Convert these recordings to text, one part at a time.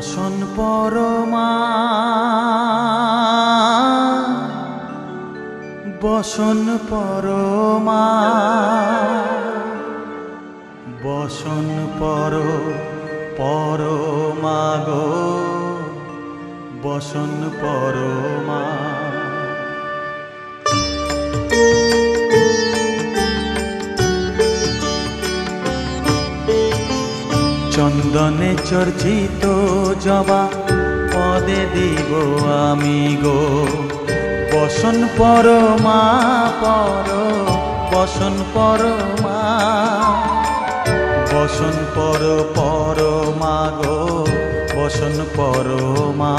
বসন পরমা বসন পরমা বসন পরমা গো বসন পরমা। চন্দনে চর্চিত জবা পদে দিব আমি গো বসন পরমা বসন পরমা বসন পরমা গো বসন পরমা।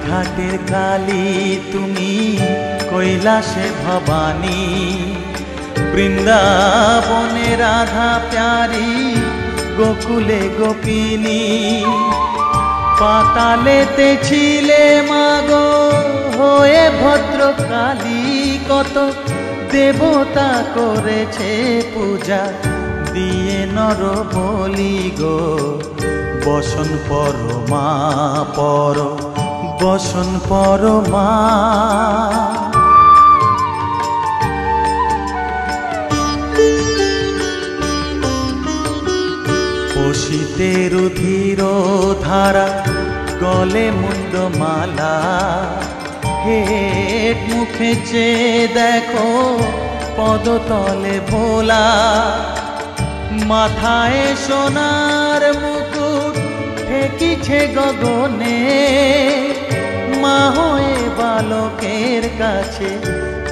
ঘাটের কালী তুমি কৈলাসে ভবানী বৃন্দাবনে রাধা প্যারি গোকুলে গোপিনী পাতালেতে ছিলে মাগো হয়ে ভদ্রকালী কত দেবতা করেছে পূজা দিয়ে নর বলি গো বসন পরমা বসন পরমা। পশিতে রুধির ধারা গলে মুন্ড মালা হেট মুখে চেয়ে দেখো পদতলে ভোলা মাথায় সোনার মুকুট ঠেকিছে গগনে মা হয়ে বালকের কাছে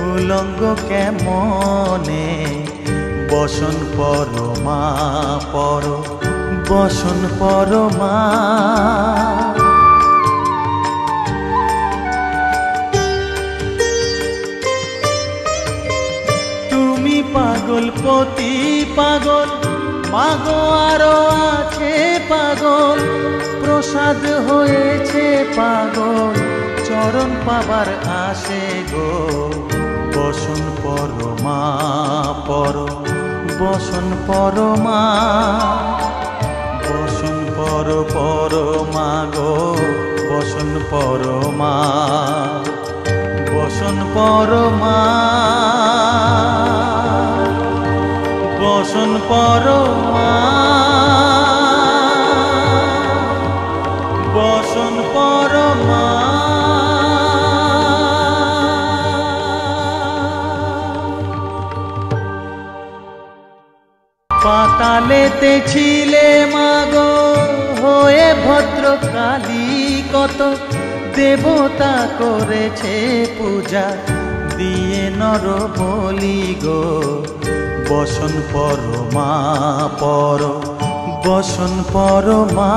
উলঙ্গ কেমনে বসন পরমা বসন পরমা। তুমি পাগল পতি পাগল মাগো আরো আছে পাগল প্রসাদ হয়েছে পাগল চরণ পাবার আসে গো বসন পরমা বসন পরমা বসন পরমা গো বসন পরমা বসন পরমা বসন পরমা বসন পরমা। পাতালেতে ছিলে মাগো হয়ে ভদ্রকালী কত দেবতা করেছে পূজা দিয়ে নর বলি গো বসন পরমা বসন পরমা।